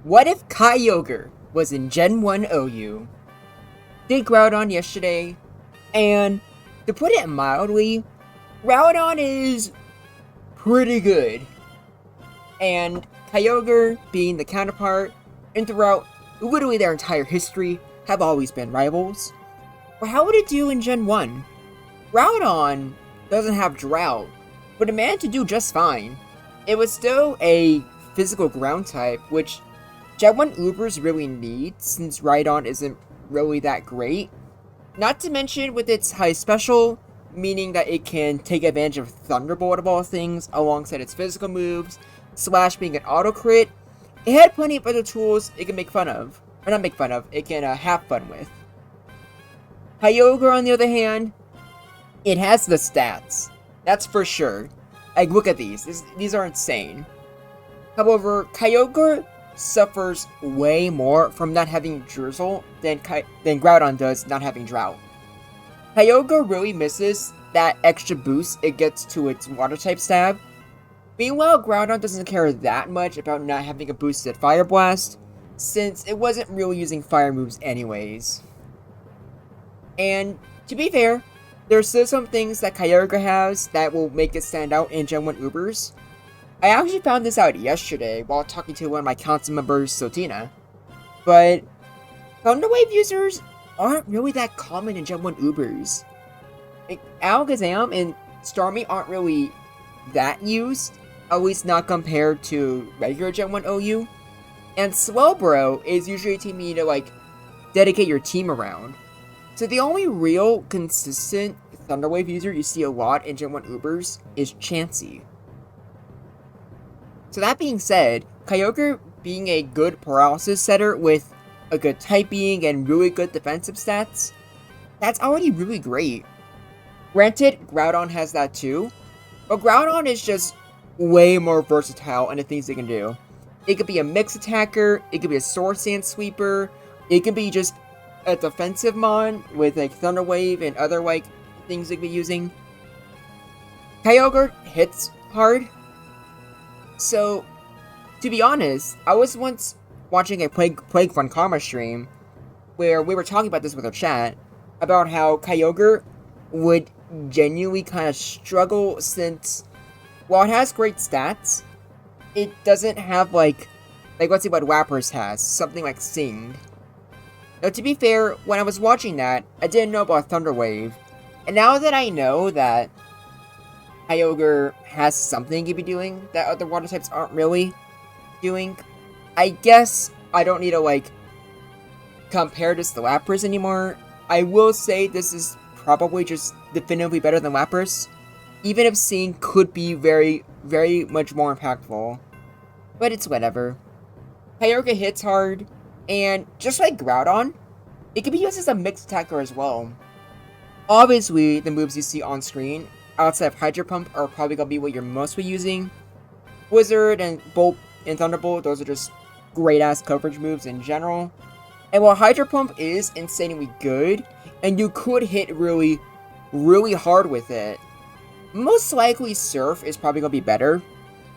What if Kyogre was in Gen 1 OU? Did Groudon yesterday, and to put it mildly, Groudon is pretty good. And Kyogre, being the counterpart, and throughout literally their entire history, have always been rivals. But how would it do in Gen 1? Groudon doesn't have Drought, but it managed to do just fine. It was still a physical ground type, which Gen 1 Ubers really need, since Rhydon isn't really that great. Not to mention with its high special, meaning that it can take advantage of Thunderbolt of all things, alongside its physical moves, Slash being an auto crit. It had plenty of other tools it can make fun of. Or not make fun of, it can have fun with. Kyogre, on the other hand, it has the stats. That's for sure. Like, look at these. These are insane. However, Kyogre suffers way more from not having Drizzle than Groudon does not having Drought. Kyogre really misses that extra boost it gets to its water type stab. Meanwhile, Groudon doesn't care that much about not having a boosted Fire Blast, since it wasn't really using fire moves anyways. And to be fair, there's still some things that Kyogre has that will make it stand out in Gen 1 Ubers. I actually found this out yesterday while talking to one of my council members, Sotina. But Thunder Wave users aren't really that common in Gen 1 Ubers. Like, Alakazam and Starmie aren't really that used, at least not compared to regular Gen 1 OU. And Swelbro is usually a team you need to, like, dedicate your team around. So the only real consistent Thunder Wave user you see a lot in Gen 1 Ubers is Chansey. So that being said, Kyogre being a good paralysis setter with a good typing and really good defensive stats, that's already really great. Granted, Groudon has that too, but Groudon is just way more versatile in the things it can do. It could be a mix attacker, it could be a sword sand sweeper, it could be just a defensive mon with like Thunder Wave and other like things it could be using. Kyogre hits hard. So, to be honest, I was once watching a Plague Fun Karma stream where we were talking about this with our chat about how Kyogre would genuinely kind of struggle since while it has great stats, it doesn't have like let's see what Lapras has, something like Sing. Now to be fair, when I was watching that, I didn't know about Thunder Wave, and now that I know that Kyogre has something to be doing that other water types aren't really doing, I guess I don't need to like compare this to Lapras anymore. I will say this is probably just definitively better than Lapras, even if Sing could be very, very much more impactful. But it's whatever. Kyogre hits hard, and just like Groudon, it can be used as a mixed attacker as well. Obviously, the moves you see on screen outside of Hydro Pump are probably going to be what you're mostly using. Blizzard and Bolt and Thunderbolt, those are just great-ass coverage moves in general. And while Hydro Pump is insanely good, and you could hit really, really hard with it, most likely Surf is probably going to be better.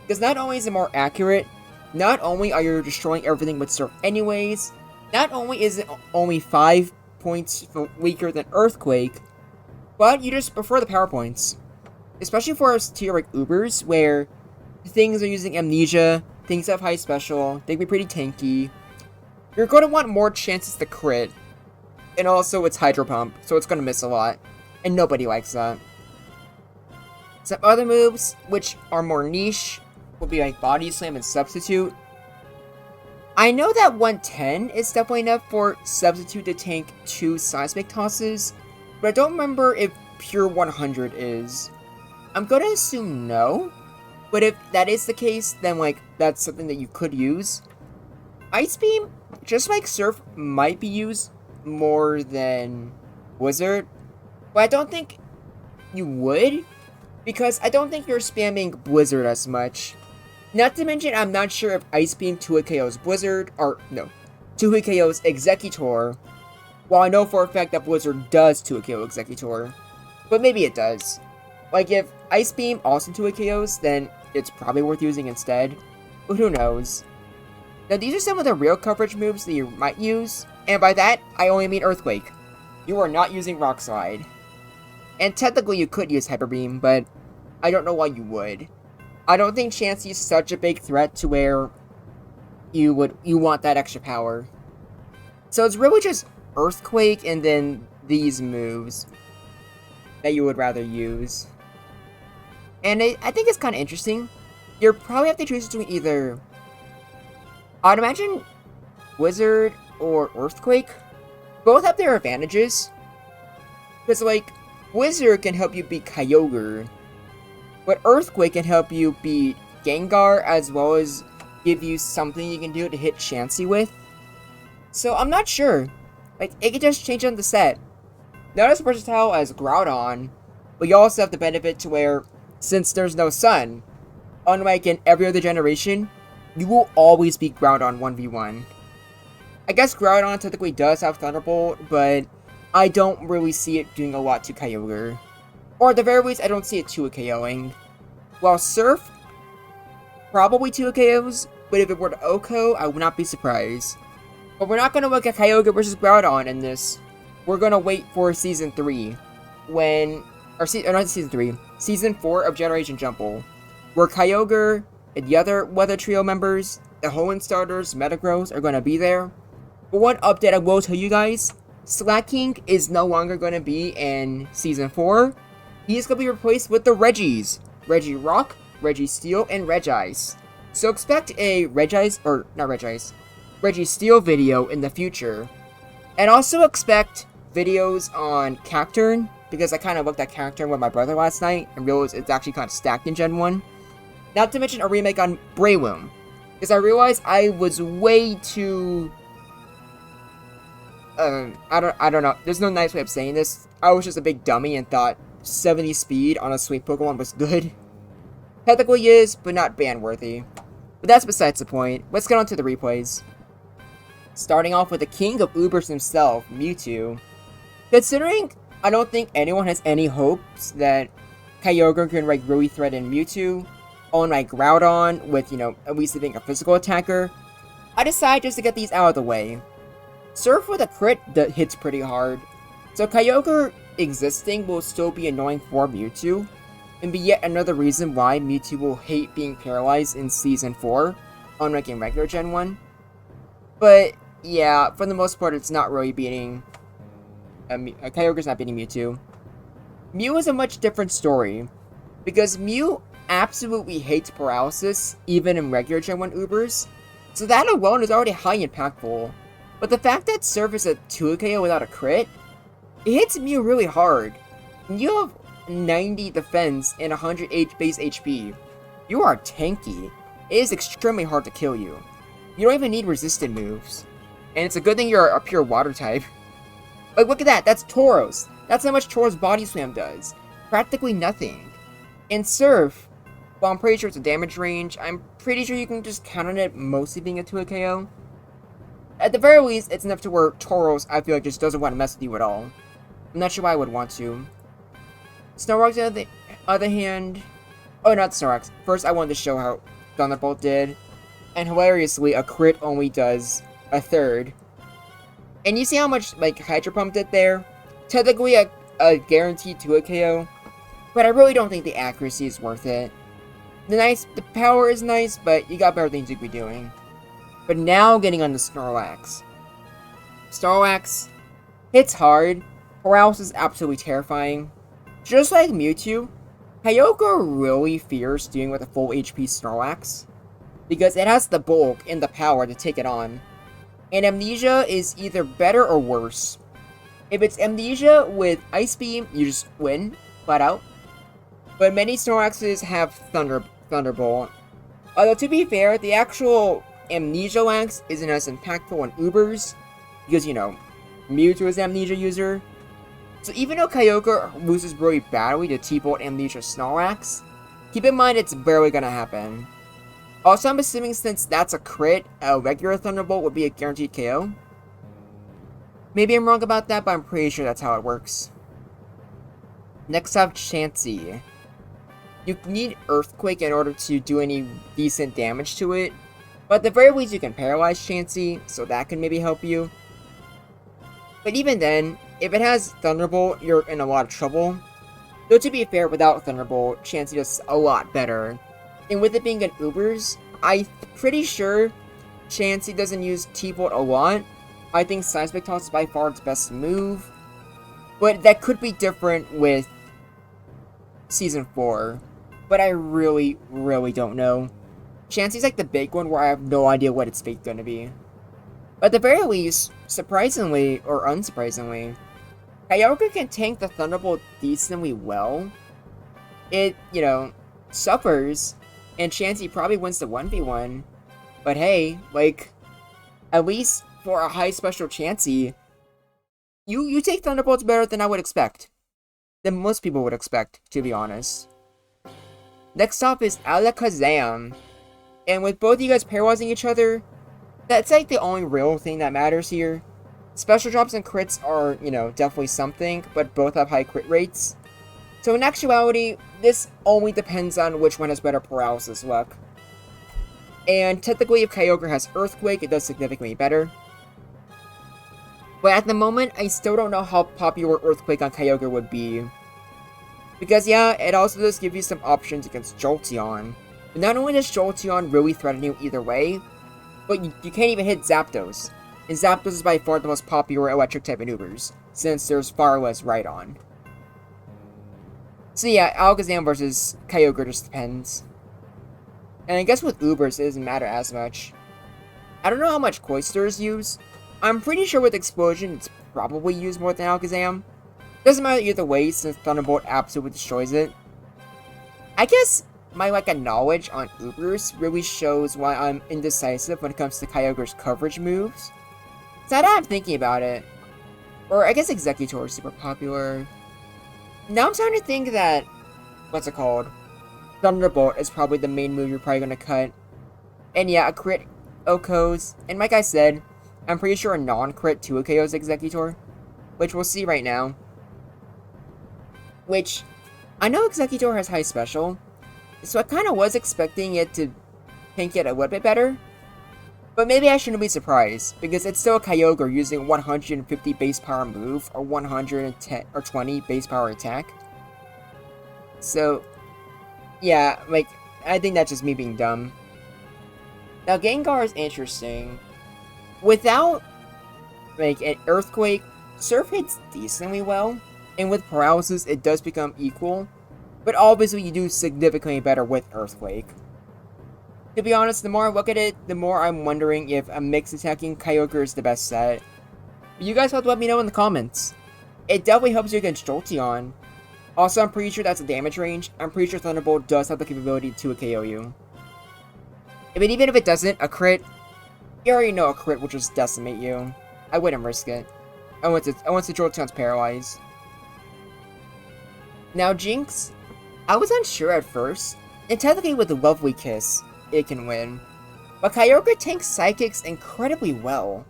Because not only is it more accurate, not only are you destroying everything with Surf anyways, not only is it only 5 points weaker than Earthquake, but you just prefer the power points. Especially for us tier like Ubers, where things are using Amnesia, things have high special, they can be pretty tanky. You're going to want more chances to crit, and also it's Hydro Pump, so it's going to miss a lot, and nobody likes that. Some other moves, which are more niche, will be like Body Slam and Substitute. I know that 110 is definitely enough for Substitute to tank 2 Seismic Tosses, but I don't remember if Pure 100 is. I'm gonna assume no, but if that is the case, then like that's something that you could use. Ice Beam, just like Surf, might be used more than Blizzard, but I don't think you would, because I don't think you're spamming Blizzard as much. Not to mention, I'm not sure if Ice Beam 2-hit KOs Blizzard, or no, 2-hit KOs Executor, while I know for a fact that Blizzard does 2-hit KO Executor, but maybe it does. Like, if Ice Beam also 2-hit KOs, then it's probably worth using instead, but who knows. Now these are some of the real coverage moves that you might use, and by that, I only mean Earthquake. You are not using Rock Slide. And technically you could use Hyper Beam, but I don't know why you would. I don't think Chansey is such a big threat to where you want that extra power. So it's really just Earthquake and then these moves that you would rather use. And I think it's kind of interesting. You'll probably have to choose between either, I'd imagine, Wizard or Earthquake. Both have their advantages. Because, like, Wizard can help you beat Kyogre, but Earthquake can help you beat Gengar, as well as give you something you can do to hit Chansey with. So I'm not sure. Like, it could just change on the set. Not as versatile as Groudon, but you also have the benefit to where, since there's no sun, unlike in every other generation, you will always beat Groudon 1v1. I guess Groudon technically does have Thunderbolt, but I don't really see it doing a lot to Kyogre. Or at the very least, I don't see it 2 KOing. While Surf, probably 2 KOs, but if it were to OHKO, I would not be surprised. But we're not going to look at Kyogre versus Groudon in this. We're going to wait for Season 3, when, not Season 3, Season 4 of Generation JUMBLE, where Kyogre and the other Weather Trio members, the Hoenn starters, Metagross, are going to be there. But one update I will tell you guys, Slaking is no longer going to be in Season 4. He's going to be replaced with the Regis. Regirock, Registeel, and Regice. So expect a Registeel video in the future. And also expect videos on Cacturne, because I kind of looked at Cacturne with my brother last night and realized it's actually kind of stacked in Gen 1. Not to mention a remake on Breloom, because I realized I was way too... I don't know. There's no nice way of saying this. I was just a big dummy and thought 70 speed on a sweet Pokemon was good. Technically is, but not ban-worthy. But that's besides the point. Let's get on to the replays. Starting off with the king of Ubers himself, Mewtwo. Considering I don't think anyone has any hopes that Kyogre can like really threaten Mewtwo, on like Groudon with, you know, at least being a physical attacker, I decided just to get these out of the way. Surf with a crit that hits pretty hard, so Kyogre existing will still be annoying for Mewtwo, and be yet another reason why Mewtwo will hate being paralyzed in Season 4, unlike in regular Gen 1. But yeah, for the most part, it's not really beating... Kyogre's not beating Mewtwo. Mew is a much different story, because Mew absolutely hates paralysis, even in regular Gen 1 Ubers, so that alone is already high impactful. But the fact that Surf is a 2 KO without a crit, it hits Mew really hard. And you have 90 defense and 100 base HP. You are tanky. It is extremely hard to kill you. You don't even need resistant moves. And it's a good thing you're a pure water type. Like, look at that, that's Tauros. That's how much Tauros Body Slam does. Practically nothing. And Surf, well, I'm pretty sure it's a damage range. I'm pretty sure you can just count on it mostly being a 2 KO. At the very least, it's enough to where Tauros, I feel like, just doesn't want to mess with you at all. I'm not sure why I would want to. Snorlax, on the other hand... Oh, not Snorlax. First, I wanted to show how Thunderbolt did. And hilariously, a crit only does a third. And you see how much, like, Hydro Pump did there? Technically a guaranteed 2 KO. But I really don't think the accuracy is worth it. The power is nice, but you got better things you could be doing. But now getting on the Snorlax. Snorlax hits hard. Paralysis is absolutely terrifying. Just like Mewtwo, Kyogre really fears dealing with a full HP Snorlax, because it has the bulk and the power to take it on. And Amnesia is either better or worse. If it's Amnesia with Ice Beam, you just win, flat out. But many Snorlaxes have Thunderbolt. Although to be fair, the actual Amnesia Lax isn't as impactful on Ubers, because, you know, Mewtwo is an Amnesia user. So even though Kyogre loses really badly to T-Bolt Amnesia Snorlax, keep in mind it's barely gonna happen. Also, I'm assuming since that's a crit, a regular Thunderbolt would be a guaranteed KO. Maybe I'm wrong about that, but I'm pretty sure that's how it works. Next up, Chansey. You need Earthquake in order to do any decent damage to it. But at the very least, you can paralyze Chansey, so that can maybe help you. But even then, if it has Thunderbolt, you're in a lot of trouble. Though to be fair, without Thunderbolt, Chansey does a lot better. And with it being an Ubers, I'm pretty sure Chansey doesn't use T-Bolt a lot. I think Seismic Toss is by far its best move. But that could be different with Season 4. But I really, really don't know. Chansey's like the big one where I have no idea what its fate's gonna be. But at the very least, surprisingly, or unsurprisingly, Kyogre can tank the Thunderbolt decently well. It, suffers, and Chansey probably wins the 1v1. But hey, like, at least for a high special Chansey, you take Thunderbolts better than I would expect. Than most people would expect, to be honest. Next up is Alakazam. And with both of you guys paralyzing each other, that's like the only real thing that matters here. Special drops and crits are, definitely something, but both have high crit rates. So in actuality, this only depends on which one has better paralysis luck. And technically, if Kyogre has Earthquake, it does significantly better. But at the moment, I still don't know how popular Earthquake on Kyogre would be. Because yeah, it also does give you some options against Jolteon. But not only does Jolteon really threaten you either way, but you can't even hit Zapdos. And Zapdos is by far the most popular electric type maneuvers, since there's far less Rhydon. So yeah, Alakazam versus Kyogre just depends. And I guess with Ubers, it doesn't matter as much. I don't know how much Cloysters use. I'm pretty sure with Explosion, it's probably used more than Alakazam. Doesn't matter either way, since Thunderbolt absolutely destroys it. I guess my lack of knowledge on Ubers really shows why I'm indecisive when it comes to Kyogre's coverage moves. So now I'm thinking about it. Or I guess Executor is super popular. Now I'm starting to think that, what's it called? Thunderbolt is probably the main move you're probably going to cut. And yeah, a crit OHKOs. And like I said, I'm pretty sure a non-crit 2 OHKOs Executor. Which we'll see right now. Which, I know Executor has high special. So I kind of was expecting it to tank it a little bit better. But maybe I shouldn't be surprised, because it's still a Kyogre using 150 base power move, or 110 or 20 base power attack. So, yeah, like, I think that's just me being dumb. Now, Gengar is interesting. Without, like, an Earthquake, Surf hits decently well, and with Paralysis, it does become equal. But obviously, you do significantly better with Earthquake. To be honest, the more I look at it, the more I'm wondering if a mix attacking Kyogre is the best set. But you guys have to let me know in the comments. It definitely helps you against Jolteon. Also, I'm pretty sure that's a damage range. I'm pretty sure Thunderbolt does have the capability to KO you. Even if it doesn't, a crit, you already know a crit will just decimate you. I wouldn't risk it. I want to Jolteon's paralyzed. Now Jinx, I was unsure at first, and technically with the Lovely Kiss, it can win. But Kyogre tanks Psychics incredibly well.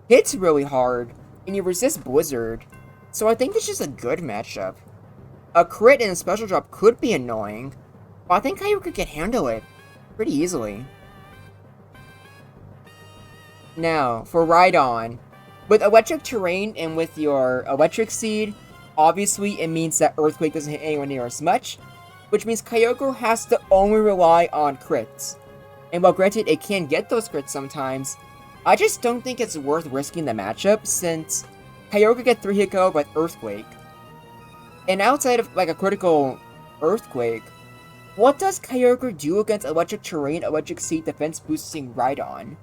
Hits really hard, and you resist Blizzard, so I think this is a good matchup. A crit and a special drop could be annoying, but I think Kyogre can handle it pretty easily. Now, for Rhydon, with Electric Terrain and with your Electric Seed, obviously it means that Earthquake doesn't hit anyone near as much, which means Kyogre has to only rely on crits. And while granted it can get those crits sometimes, I just don't think it's worth risking the matchup since Kyogre gets 3-hit KO with Earthquake. And outside of like a critical Earthquake, what does Kyogre do against Electric Terrain, Electric Seed, defense boosting Rhydon?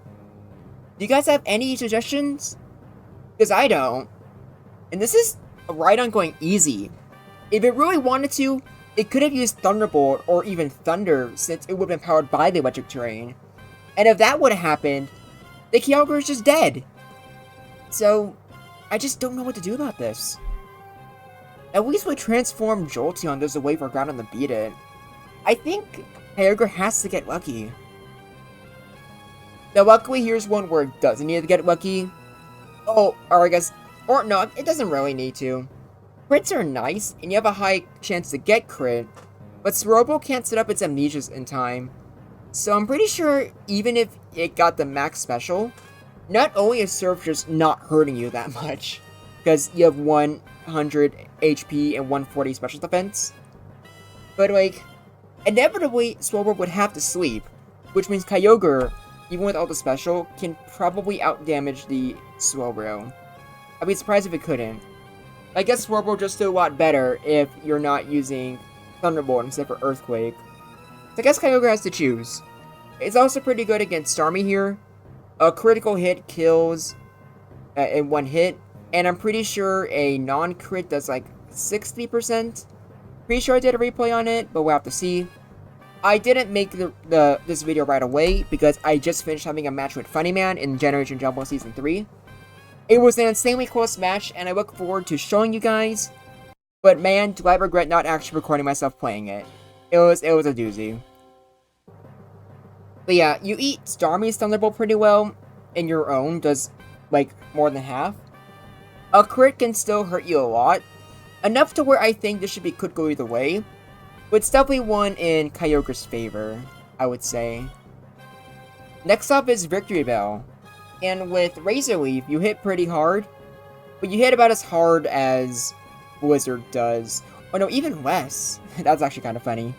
Do you guys have any suggestions? Because I don't. And this is a Rhydon going easy. If it really wanted to, it could have used Thunderbolt or even Thunder since it would have been powered by the Electric Terrain. And if that would have happened, the Kyogre is just dead. So, I just don't know what to do about this. At least with Transform Jolteon, there's a way for Groudon to beat it. I think Kyogre has to get lucky. Now luckily here's one where it doesn't need to get lucky. Oh, or I guess, or no, it doesn't really need to. Crits are nice, and you have a high chance to get crit, but Sorobo can't set up its amnesias in time. So I'm pretty sure even if it got the max special, not only is Surf just not hurting you that much, because you have 100 HP and 140 special defense, but like, inevitably Swellow would have to sleep, which means Kyogre, even with all the special, can probably outdamage the Swellow. I'd be surprised if it couldn't. I guess Swellow just do a lot better if you're not using Thunderbolt instead for Earthquake. So I guess Kyogre has to choose. It's also pretty good against Starmie here. A critical hit kills in one hit, and I'm pretty sure a non-crit does like 60%. Pretty sure I did a replay on it, but we'll have to see. I didn't make this video right away because I just finished having a match with Funny Man in Generation Jumble Season 3. It was an insanely close match, and I look forward to showing you guys. But man, do I regret not actually recording myself playing it. It was a doozy. But yeah, you eat Starmie's Thunderbolt pretty well, and your own does, like, more than half. A crit can still hurt you a lot, enough to where I think this could go either way, but it's definitely one in Kyogre's favor, I would say. Next up is Victory Bell, and with Razor Leaf, you hit pretty hard, but you hit about as hard as Blizzard does. Oh no, even less. That's actually kind of funny.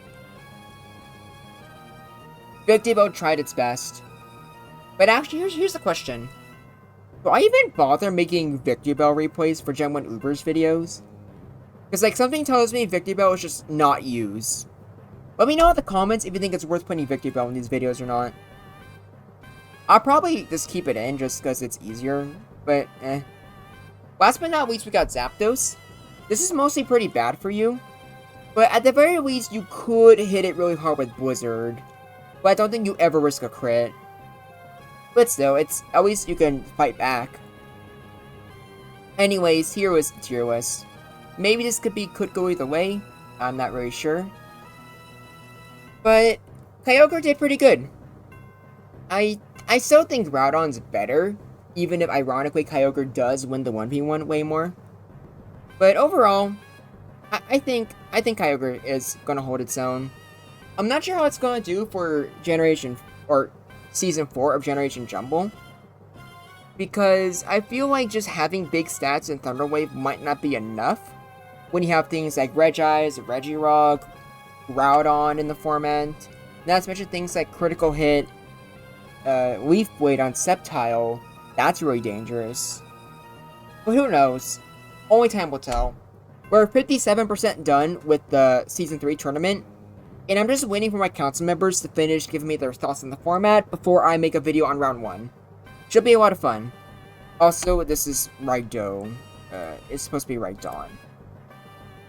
Victory Bell tried its best. But actually, here's the question. Do I even bother making Victory Bell replays for Gen 1 Uber's videos? Because, like, something tells me Victory Bell is just not used. Let me know in the comments if you think it's worth putting Victory Bell in these videos or not. I'll probably just keep it in just because it's easier, but eh. Last but not least, we got Zapdos. This is mostly pretty bad for you, but at the very least, you could hit it really hard with Blizzard. But I don't think you ever risk a crit. But still, at least you can fight back. Anyways, here was the tier list. Maybe this could go either way. I'm not really sure. But Kyogre did pretty good. I still think Groudon's better, even if ironically Kyogre does win the 1v1 way more. But overall, I think Kyogre is gonna hold its own. I'm not sure how it's gonna do for Season 4 of Generation Jumble, because I feel like just having big stats in Thunder Wave might not be enough when you have things like Regice, Regirock, Groudon in the format. Not to mention things like Critical Hit, Leaf Blade on Sceptile. That's really dangerous. But who knows? Only time will tell. We're 57% done with the Season 3 tournament, and I'm just waiting for my council members to finish giving me their thoughts on the format before I make a video on round 1. Should be a lot of fun. Also, this is Raido. It's supposed to be Raidon.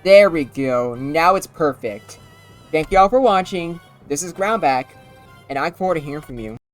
There we go. Now it's perfect. Thank you all for watching. This is Groundback, and I look forward to hearing from you.